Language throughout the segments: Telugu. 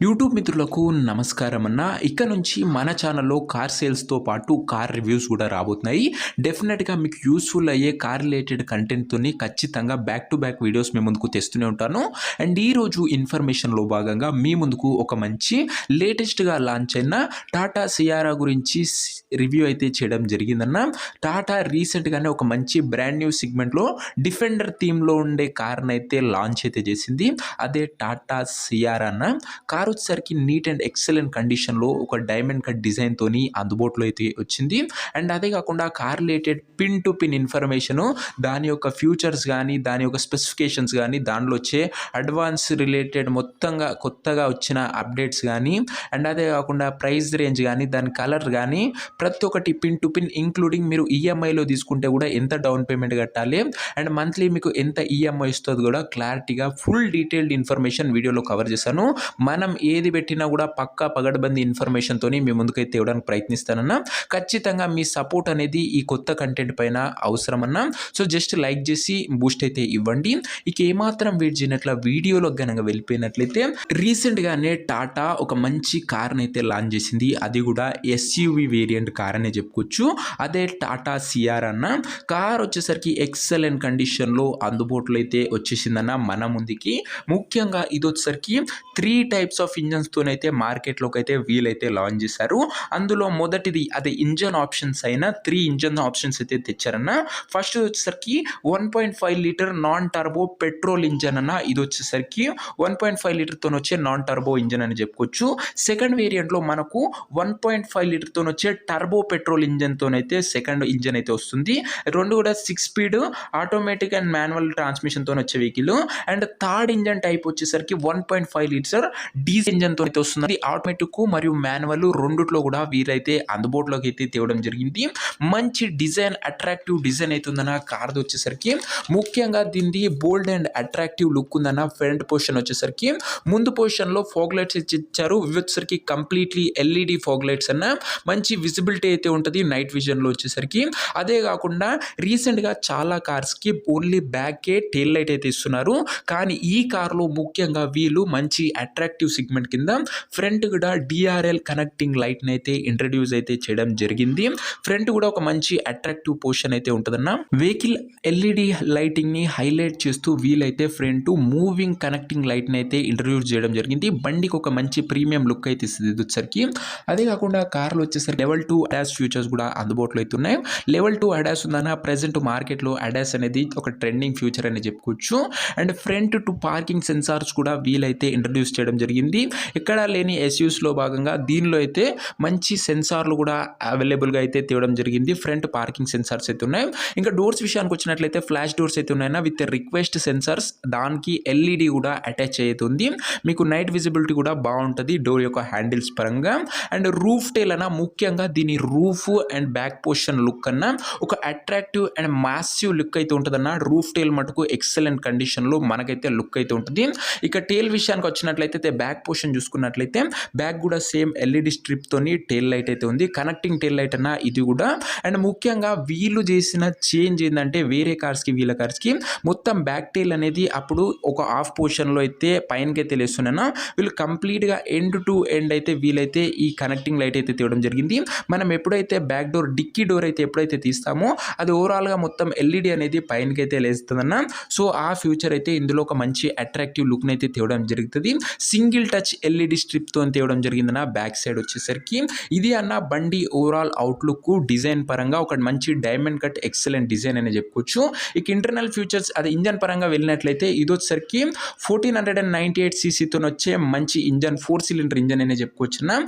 యూట్యూబ్ మిత్రులకు నమస్కారం అన్న. ఇక నుంచి మన ఛానల్లో కార్ సేల్స్‌తో పాటు కార్ రివ్యూస్ కూడా రాబోతున్నాయి. డెఫినిట్‌గా మీకు యూజ్‌ఫుల్ అయ్యే కార్ రిలేటెడ్ కంటెంట్‌తోని ఖచ్చితంగా బ్యాక్ టు బ్యాక్ వీడియోస్ మీ ముందుకు తెస్తూనే ఉంటాను. అండ్ ఈరోజు ఇన్ఫర్మేషన్‌లో భాగంగా మీ ముందుకు ఒక మంచి లేటెస్ట్‌గా లాంచ్ అయిన టాటా సియారా గురించి రివ్యూ అయితే చేయడం జరిగిందన్న. టాటా రీసెంట్‌గానే ఒక మంచి బ్రాండ్ న్యూ సెగ్మెంట్‌లో డిఫెండర్ థీమ్‌లో ఉండే కార్‌నైతే లాంచ్ అయితే చేసింది. అదే టాటా సియారా అన్న. కార్ వచ్చేసరికి నీట్ అండ్ ఎక్సలెంట్ కండిషన్‌లో ఒక డైమండ్ కట్ డిజైన్‌తోని అందుబాటులో అయితే వచ్చింది. అండ్ అదే కాకుండా car related pin to pin information, దాని యొక్క ఫ్యూచర్స్ గానీ, దాని యొక్క స్పెసిఫికేషన్స్ గానీ, దానిలో వచ్చే అడ్వాన్స్ రిలేటెడ్ మొత్తంగా కొత్తగా వచ్చిన అప్డేట్స్ గానీ, అండ్ అదే కాకుండా ప్రైస్ రేంజ్ గానీ, దాని కలర్ గానీ, ప్రతి ఒక్కటి పిన్ టు పిన్ ఇంక్లూడింగ్ మీరు ఈఎంఐలో తీసుకుంటే కూడా ఎంత డౌన్ పేమెంట్ కట్టాలి, అండ్ మంత్లీ మీకు ఎంత ఈఎంఐ వస్తదో కూడా క్లారిటీగా ఫుల్ డీటెయిల్డ్ ఇన్ఫర్మేషన్ వీడియోలో కవర్ చేశాను. మనం ఏది పెట్టినా కూడా పక్కా పగడ్బందీ ఇన్ఫర్మేషన్‌తోని మీ ముందుకైతే తేవడానికి ప్రయత్నిస్తానన్నా. ఖచ్చితంగా మీ సపోర్ట్ అనేది ఈ కొత్త కంటెంట్ పైన అవసరమన్నా. సో జస్ట్ లైక్ చేసి బూస్ట్ అయితే ఇవ్వండి. ఇక ఏమాత్రం వెయిట్ చేయనట్ల వీడియోలోకి గనక వెళ్ళిపోయినట్లయితే రీసెంట్‌గానే టాటా ఒక మంచి కార్‌ని అయితే లాంచ్ చేసింది. అది కూడా ఎస్యూవీ వేరియంట్ కార్ అనే చెప్పుకోవచ్చు. అదే టాటా సియారా అన్న. కార్ వచ్చేసరికి ఎక్సలెంట్ కండిషన్‌లో అందుబాటులో అయితే వచ్చేసిందన్న మన ముందుకి. ముఖ్యంగా ఇది వచ్చేసరికి 3 టైప్స్ ఆఫ్ ఇంజన్స్తోనైతే మార్కెట్లోకి అయితే వీలైతే లాంచ్ చేశారు. అందులో మొదటిది అదే ఇంజన్ ఆప్షన్స్ అయిన 3 ఇంజన్ ఆప్షన్స్ అయితే తెచ్చారన్న. ఫస్ట్ వచ్చేసరికి 1.5 litre non turbo petrol engine అన్న. ఇది వచ్చేసరికి 1.5 లీటర్తో వచ్చే నాన్ టర్బో ఇంజన్ అని చెప్పుకోవచ్చు. సెకండ్ వేరియంట్లో మనకు 1.5 లీటర్తో వచ్చే టర్బో పెట్రోల్ ఇంజన్తోనైతే సెకండ్ ఇంజన్ అయితే వస్తుంది. రెండు కూడా 6 స్పీడ్ ఆటోమేటిక్ అండ్ మాన్యువల్ ట్రాన్స్మిషన్తో వచ్చే vehicle. And third engine type వచ్చేసరికి 1.5 లీటర్ డీజిల్ ఇంజన్తో అయితే వస్తుంది. ఆటోమేటిక్ మరియు మాన్యువల్ రెండిట్లో కూడా వీరైతే అందుబాటులోకి అయితే తేవడం జరిగింది. మంచి డిజైన్, అట్రాక్టివ్ డిజైన్ అయితే ఉందన్న కార్ది వచ్చేసరికి. ముఖ్యంగా దీనిది బోల్డ్ అండ్ అట్రాక్టివ్ లుక్ ఉందన్న. ఫ్రంట్ పొజిషన్ వచ్చేసరికి ముందు పొజిషన్లో ఫాగ్ లైట్స్ ఇచ్చారు. ఇవి వచ్చేసరికి కంప్లీట్లీ ఎల్ఈడి ఫాగ్ లైట్స్ అన్న. మంచి విజిబిలిటీ అయితే ఉంటుంది నైట్ విజన్లో వచ్చేసరికి. అదే కాకుండా రీసెంట్గా చాలా కార్స్కి ఓన్లీ బ్యాకే టెయిల్ లైట్ అయితే ఇస్తున్నారు. కానీ ఈ కార్లో ముఖ్యంగా వీళ్ళు మంచి అట్రాక్టివ్ సెగ్మెంట్ కింద ఫ్రంట్ కూడా డిఆర్ఎల్ కనెక్టింగ్ లైట్ని అయితే ఇంట్రడ్యూస్ అయితే చేయడం జరిగింది. ఫ్రంట్ కూడా ఒక మంచి అట్రాక్టివ్ పొజిషన్ అయితే ఉంటుందన్న. వెహికల్ ఎల్ఈడి లైటింగ్ ని హైలైట్ చేస్తూ వీలైతే ఫ్రంట్ మూవింగ్ కనెక్టింగ్ లైట్ ని అయితే ఇంట్రడ్యూస్ చేయడం జరిగింది. బండికి ఒక మంచి ప్రీమియం లుక్ అయితే ఇస్తుంది ఇది వచ్చేసరికి. అదే కాకుండా కార్లు వచ్చేసరికి లెవెల్ 2 అడాస్ ఫీచర్స్ కూడా అందుబాటులో అయితే ఉన్నాయి. లెవెల్ 2 అడాస్ ఉందన్న. ప్రెసెంట్ మార్కెట్లో అడాస్ అనేది ఒక ట్రెండింగ్ ఫ్యూచర్ అని చెప్పుకోవచ్చు. And front to parking sensors కూడా వీలైతే ఇంట్రడ్యూస్ చేయడం జరిగింది. ఎక్కడ లేని ఎస్యూస్లో భాగంగా దీనిలో అయితే మంచి సెన్సార్లు కూడా అవైలబుల్గా అయితే తేవడం జరిగింది. ఫ్రంట్ పార్కింగ్ సెన్సార్స్ అయితే ఉన్నాయి. ఇంకా డోర్స్ విషయానికి వచ్చినట్లయితే ఫ్లాష్ డోర్స్ అయితే ఉన్నాయన్న విత్ రిక్వెస్ట్ సెన్సార్స్. దానికి ఎల్ఈడి కూడా అటాచ్ అవుతుంది. మీకు నైట్ విజిబిలిటీ కూడా బాగుంటుంది డోర్ యొక్క హ్యాండిల్స్ పరంగా. అండ్ రూఫ్ టైల్ అన్న. ముఖ్యంగా దీని roof and back position look అన్న ఒక అట్రాక్టివ్ అండ్ మాసివ్ లుక్ అయితే ఉంటుందన్న. రూఫ్ టైల్ మటుకు ఎక్సలెంట్ కండిషన్లో మనకైతే లుక్ అయితే ఉంటుంది. ఇక టైల్ విషయానికి వచ్చినట్లయితే బ్యాక్ పొజిషన్ చూసుకున్నట్లయితే బ్యాక్ కూడా సేమ్ ఎల్ఈడి స్ట్రిప్ తోని టైల్ లైట్ అయితే ఉంది. కనెక్టింగ్ టైల్ లైట్ అన్న ఇది కూడా. అండ్ ముఖ్యంగా వీళ్ళు చేసిన చేంజ్ ఏంటంటే వేరే కార్స్కి వీళ్ళ కార్స్కి మొత్తం బ్యాక్ టైల్ అనేది అప్పుడు ఒక హాఫ్ పొజిషన్లో అయితే పైనకైతే లేస్తున్నా, వీళ్ళు కంప్లీట్గా ఎండ్ టు ఎండ్ అయితే వీలైతే ఈ కనెక్టింగ్ లైట్ అయితే తేవడం జరిగింది. మనం ఎప్పుడైతే బ్యాక్ డోర్ డిక్కీ డోర్ అయితే ఎప్పుడైతే తీస్తామో అది ఓవరాల్గా మొత్తం ఎల్ఈడి అనేది పైనకైతే లేస్తుందన్న. సో ఆ ఫ్యూచర్ అయితే ఇందులో ఒక మంచి అట్రాక్టివ్ లుక్ని అయితే తేవడం జరుగుతుంది. సింగిల్ టచ్ ఎల్ఈడి స్ట్రిప్తో తేవడం జరిగిందన్న బ్యాక్ సైడ్ వచ్చేసరికి. ఇది అన్న బండి ఓవరాల్ అవుట్లుక్ డిజైన్ పరంగా ఒక మంచి డైమండ్ కట్ ఎక్సలెంట్ డిజైన్ అని చెప్పుకోవచ్చు. ఇక ఇంటర్నల్ ఫీచర్స్ అది ఇంజన్ పరంగా వెళ్ళినట్లయితే ఇది వచ్చేసరికి 1498 సీసీతో వచ్చే మంచి ఇంజన్, 4 సిలిండర్ ఇంజన్ అనే చెప్పుకోవచ్చు.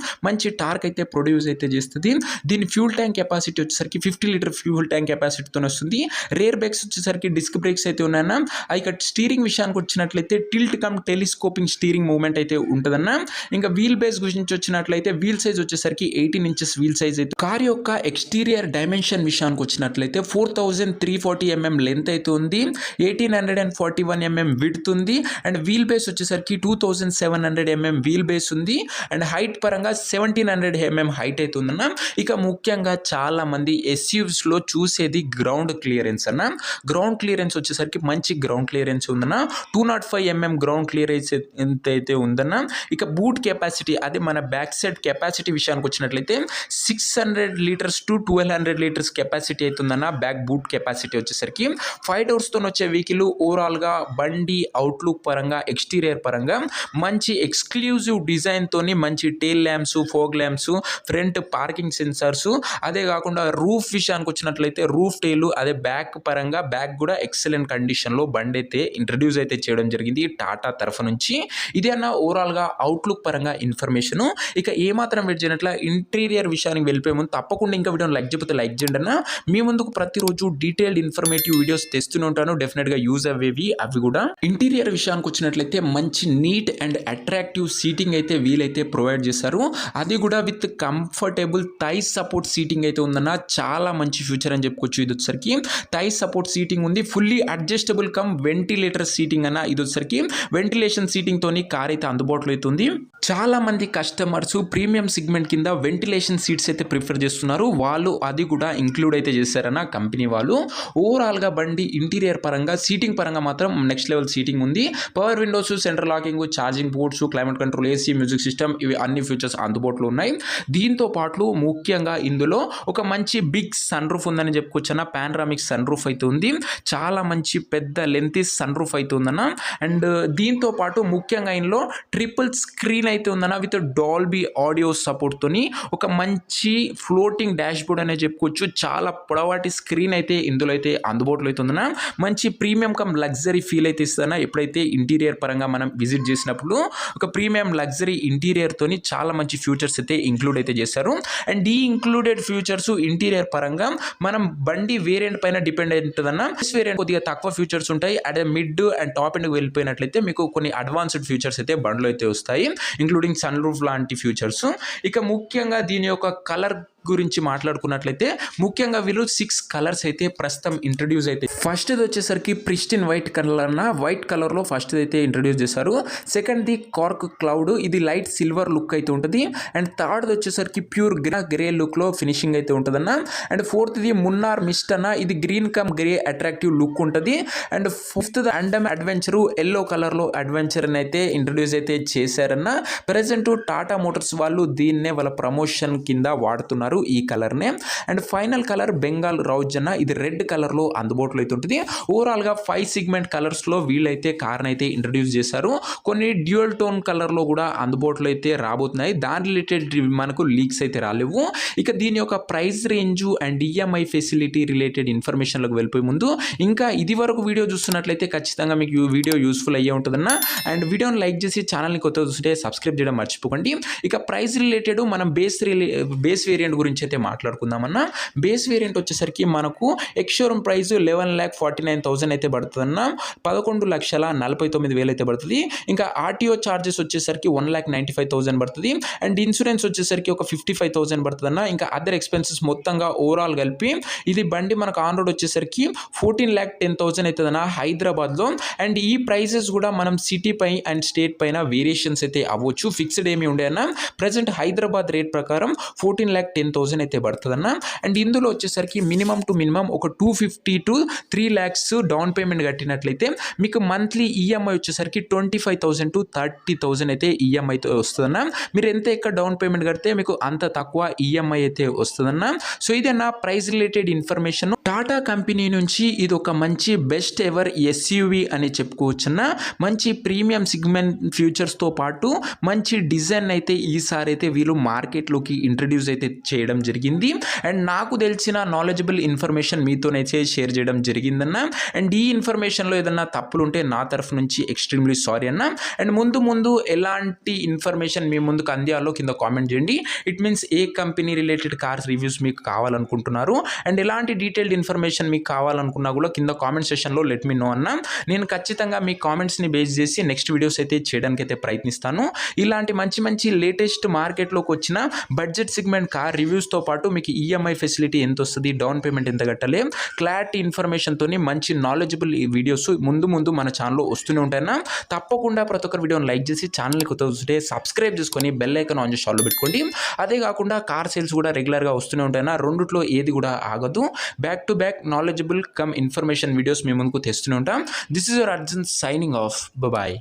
మంచి టార్క్ అయితే ప్రొడ్యూస్ అయితే చేస్తుంది. దీని ఫ్యూల్ ట్యాంక్ కెపాసిటీ వచ్చేసరికి 50 లీటర్ ఫ్యూల్ ట్యాంక్ కెపాసిటీతో వస్తుంది. రేర్ బ్రేక్స్ వచ్చేసరికి డిస్క్ బ్రేక్స్ అయితే ఉన్నాయన్న. ఇక స్టీరింగ్ విషయానికి వచ్చినట్లయితే tilt come telescoping steering movement అయితే ఉంటుందన్న. ఇంకా వీల్ బేస్ గురించి వచ్చినట్లయితే వీల్ సైజ్ వచ్చేసరికి 18 ఇంచెస్ వీల్ సైజ్ అయితే. కార్ యొక్క ఎక్స్టీరియర్ డైమెన్షన్ విషయానికి వచ్చినట్లయితే 4340 mm లెంత్ అయితే ఉంది. 1841 mm విడ్త్ ఉంది. అండ్ వీల్ బేస్ వచ్చేసరికి 2700 mm వీల్ బేస్ ఉంది. అండ్ హైట్ పరంగా 1700 mm హైట్ అయితే ఉందన్న. ఇక ముఖ్యంగా చాలా మంది ఎస్యూవ్స్ లో చూసేది గ్రౌండ్ క్లియరెన్స్ అన్న. గ్రౌండ్ క్లియరెన్స్ వచ్చేసరికి మంచి గ్రౌండ్ క్లియరెన్స్ ఉందన్న. 205 mm గ్రౌండ్ క్లియరెన్స్ ఎంత అయితే ఉందన్న. ఇక బూట్ కెపాసిటీ అదే మన బ్యాక్ సైడ్ కెపాసిటీ విషయానికి వచ్చినట్లయితే 600 లీటర్స్ టు 1200 లీటర్స్ కెపాసిటీ అవుతుందన్న బ్యాక్ బూట్ కెపాసిటీ వచ్చేసరికి 5 డోర్స్తో వచ్చే వెహికల్ ఓవరాల్గా బండి అవుట్లుక్ పరంగా ఎక్స్టీరియర్ పరంగా మంచి ఎక్స్క్లూజివ్ డిజైన్తోని మంచి tail lamps fog lamps front parking sensors అదే కాకుండా రూఫ్ విషయానికి వచ్చినట్లయితే రూఫ్ టైలు అదే బ్యాక్ పరంగా బ్యాక్ కూడా ఎక్సలెంట్ కండిషన్లో బండి అయితే ఇంట్రడ్యూస్ అయితే చేయడం జరిగింది టాటా తరఫు నుంచి. ఇది అన్న ఓవరాల్గా అవుట్లుక్ పరంగా ఇన్ఫర్మేషను. ఇక ఏమాత్రం వెయిట్ చేయనట్ల ఇంటీరియర్ విషయానికి వెళ్ళిపోయే ముందు తప్పకుండా ఇంకా వీడియోని లైక్ చేయకపోతే లైక్ చేయండి అన్న. మీ ముందుకు ప్రతిరోజు డీటెయిల్డ్ ఇన్ఫర్మేటివ్ వీడియోస్ తెస్తూనే ఉంటాను, డెఫినెట్గా యూజ్ అవ్వేవి అవి కూడా. ఇంటీరియర్ విషయానికి వచ్చినట్లయితే మంచి నీట్ అండ్ అట్రాక్టివ్ సీటింగ్ అయితే వీలైతే ప్రొవైడ్ చేశారు. అది కూడా with comfortable thigh support seating అయితే ఉందన్న. చాలా మంచి ఫ్యూచర్ అని చెప్పుకోవచ్చు. ఇది వచ్చేసరికి థై సపోర్ట్ సీటింగ్ ఉంది, fully adjustable cum ventilator seating అన్న. ఇది వచ్చేసరికి వెంటిలేషన్ సీటింగ్ తోని కార్ అయితే అందుబాటులో అవుతుంది. చాలా మంది కస్టమర్స్ ప్రీమియం సెగ్మెంట్ కింద వెంటిలేషన్ సీట్స్ అయితే ప్రిఫర్ చేస్తున్నారు, వాళ్ళు అది కూడా ఇంక్లూడ్ అయితే చేశారన్న కంపెనీ వాళ్ళు. ఓవరాల్గా బండి ఇంటీరియర్ పరంగా సీటింగ్ పరంగా మాత్రం నెక్స్ట్ లెవెల్ సీటింగ్ ఉంది. Power Windows, central locking, charging ports, climate control, AC, music system ఇవి అన్ని ఫీచర్స్ అందుబాటులో ఉన్నాయి. దీంతో పాటు ముఖ్యంగా ఇందులో ఒక మంచి బిగ్ సన్ రూఫ్ ఉందని చెప్పుకోవచ్చు అన్న. పానరామిక్ సన్ రూఫ్ అయితే ఉంది, చాలా మంచి పెద్ద లెంత్ సన్ రూఫ్ అయితే ఉందన్న. అండ్ దీంతో పాటు ముఖ్యంగా ఇందులో ట్రిపుల్ స్క్రీన్ అయితే ఉందన్న విత్ డాల్బీ ఆడియో సపోర్ట్ తోని ఒక మంచి ఫ్లోటింగ్ డాష్ బోర్డ్ అనే చెప్పుకోవచ్చు. చాలా పొడవాటి స్క్రీన్ అయితే ఇందులో అయితే అందుబాటులో అయితే ఉందన్న. మంచి ప్రీమియం కమ్ లగ్జరీ ఫీల్ అయితే ఇస్తుందన్న. ఎప్పుడైతే ఇంటీరియర్ పరంగా మనం విజిట్ చేసినప్పుడు ఒక ప్రీమియం లగ్జరీ ఇంటీరియర్ తోని చాలా మంచి ఫ్యూచర్స్ అయితే ఇంక్లూడ్ అయితే చేశారు. అండ్ ఈ ఇంక్లూడెడ్ ఫ్యూచర్స్ ఇంటీరియర్ పరంగా మనం బండి వేరియంట్ పైన డిపెండ్ అయి ఉంటుందన్న. వేరియంట్ కొద్దిగా తక్కువ ఫ్యూచర్స్ ఉంటాయి, అదే మిడ్ అండ్ టాప్ ఎండ్కి వెళ్ళిపోయినట్లయితే మీకు కొన్ని అడ్వాన్స్డ్ ఫ్యూచర్స్ అయితే బండ్లో అయితే వస్తాయి, ఇంక్లూడింగ్ సన్ రూఫ్ లాంటి ఫ్యూచర్స్. ఇక ముఖ్యంగా దీని యొక్క కలర్ గురించి మాట్లాడుకున్నట్లయితే ముఖ్యంగా వీళ్ళు 6 కలర్స్ అయితే ప్రస్తుతం ఇంట్రడ్యూస్ అయితే. ఫస్ట్ వచ్చేసరికి ప్రిస్టిన్ వైట్ కలర్ అన్న, వైట్ కలర్ లో ఫస్ట్ అయితే ఇంట్రడ్యూస్ చేశారు. సెకండ్ ది కార్క్ క్లౌడ్, ఇది లైట్ సిల్వర్ లుక్ అయితే ఉంటుంది. అండ్ థర్డ్ వచ్చేసరికి ప్యూర్ గ్రే లుక్ లో ఫినిషింగ్ అయితే ఉంటుందన్న. And fourth the Munnar mist అన్న, ఇది green come grey attractive look ఉంటుంది. And fifth the Andaman adventure yellow colour లో అడ్వెంచర్ అయితే ఇంట్రడ్యూస్ అయితే చేశారన్న. ప్రెసెంట్ టాటా మోటార్స్ వాళ్ళు దీన్నే వాళ్ళ ప్రమోషన్ కింద వాడుతున్నారు ఈ కలర్ నే. And final colour Bengal Rouse అన్న, ఇది రెడ్ కలర్ లో అందుబాటులో అయితే ఉంటుంది. ఓవరాల్ గా 5 సెగ్మెంట్ కలర్స్ లో వీళ్ళైతే కార్ అయితే ఇంట్రడ్యూస్ చేశారు. కొన్ని డ్యూయల్ టోన్ కలర్ లో కూడా అందుబాటులో అయితే రాబోతున్నాయి, దాని రిలేటెడ్ మనకు లీక్స్ అయితే రాలేవు. ఇక దీని యొక్క price range and EMI facility related ఇన్ఫర్మేషన్లకు వెళ్ళిపోయే ముందు ఇంకా ఇది వరకు వీడియో చూస్తున్నట్లయితే ఖచ్చితంగా మీకు వీడియో యూస్ఫుల్ అయ్యే ఉంటుందన్న. అండ్ వీడియోని లైక్ చేసి ఛానల్ని కొత్త చూస్తుంటే సబ్స్క్రైబ్ చేయడం మర్చిపోకండి. ఇక ప్రైస్ రిలేటెడ్ మనం బేస్ వేరియంట్ గురించి అయితే మాట్లాడుకుందామన్నా. బేస్ వేరియంట్ వచ్చేసరికి మనకు ఎక్స్షోరూమ్ ప్రైస్ 11,49,000 అయితే పడుతుందన్న, 11,49,000 అయితే పడుతుంది. ఇంకా ఆర్టీఓ చార్జెస్ వచ్చేసరికి 1,95,000 పడుతుంది. అండ్ ఇన్సూరెన్స్ వచ్చేసరికి ఒక 55,000 పడుతుందన్న. ఇంకా అదర్ ఎక్స్పెన్సెస్ మొత్తంగా ఓవరాల్ కలిపి ఇది బండి మనకు ఆన్ రోడ్ వచ్చేసరికి 14,10,000 అవుతుందన్న హైదరాబాద్లో. అండ్ ఈ ప్రైసెస్ కూడా మనం సిటీ పై అండ్ స్టేట్ పైన వేరియేషన్స్ అయితే అవ్వచ్చు, ఫిక్స్డ్ ఏమి ఉండే అన్న. ప్రజెంట్ హైదరాబాద్ రేట్ ప్రకారం 14,10,000 అయితే పడుతుందన్న. అండ్ ఇందులో వచ్చేసరికి మినిమం టు మినిమం ఒక 250 to 3 lakhs డౌన్ పేమెంట్ కట్టినట్లయితే మీకు మంత్లీ ఈఎంఐ వచ్చేసరికి 25,000 to 30,000 అయితే ఈఎంఐ అయితే వస్తుందన్న. మీరు ఎంత ఎక్కువ డౌన్ పేమెంట్ కడితే మీకు అంత తక్కువ ఈఎంఐ అయితే వస్తుందన్న. సో ఇదన్న price related information. Tata company నుంచి ఇది ఒక మంచి బెస్ట్ ఎవర్ ఎస్యూవి అని చెప్పుకోవచ్చున్న. మంచి ప్రీమియం సెగ్మెంట్ ఫ్యూచర్స్తో పాటు మంచి డిజైన్ అయితే ఈసారి అయితే వీళ్ళు మార్కెట్లోకి ఇంట్రడ్యూస్ అయితే చేయడం జరిగింది. అండ్ నాకు తెలిసిన నాలెడ్జబుల్ ఇన్ఫర్మేషన్ మీతోనైతే షేర్ చేయడం జరిగిందన్న. అండ్ ఈ ఇన్ఫర్మేషన్లో ఏదన్నా తప్పులు ఉంటే నా తరఫు నుంచి ఎక్స్ట్రీమ్లీ సారీ అన్న. అండ్ ముందు ఎలాంటి ఇన్ఫర్మేషన్ మీ ముందుకు అందియాలో కింద కామెంట్ చేయండి. It means A company related cars reviews మీకు కావాలనుకుంటున్నారు అండ్ ఎలాంటి డీటెయిల్డ్ ఇన్ఫర్మేషన్ మీకు కావాలనుకున్నా కూడా కింద కామెంట్ సెక్షన్లో లెట్ మీ నో అన్న. నేను ఖచ్చితంగా మీ కామెంట్స్ని బేస్ చేసి నెక్స్ట్ వీడియోస్ అయితే చేయడానికి అయితే ప్రయత్నిస్తాను. ఇలాంటి మంచి లేటెస్ట్ మార్కెట్లోకి వచ్చిన బడ్జెట్ సెగ్మెంట్ కార్ రివ్యూస్తో పాటు మీకు ఈఎంఐ ఫెసిలిటీ ఎంత వస్తుంది, డౌన్ పేమెంట్ ఎంత కట్టాలి, క్లారిటీ ఇన్ఫర్మేషన్తో మంచి నాలెడ్జబుల్ వీడియోస్ ముందు మన ఛానల్లో వస్తూనే ఉంటాయన్నా. తప్పకుండా ప్రతి ఒక్కరు వీడియోని లైక్ చేసి ఛానల్ని కొత్త చూస్తే సబ్స్క్రైబ్ చేసుకొని బెల్ ఐకాన్ ఆన్ చేసి ఆల్లో పెట్టుకోండి. అదే కాకుండా కార్ సేల్స్ కూడా రెగ్యులర్గా వస్తూనే ఉంటాయన్నా. రెండిట్లో ఏది కూడా ఆగదు. Back to back knowledgeable come information videos మీ ముందుకు తెస్తూనే ఉంటాం. This is your Arjun signing off. Bye.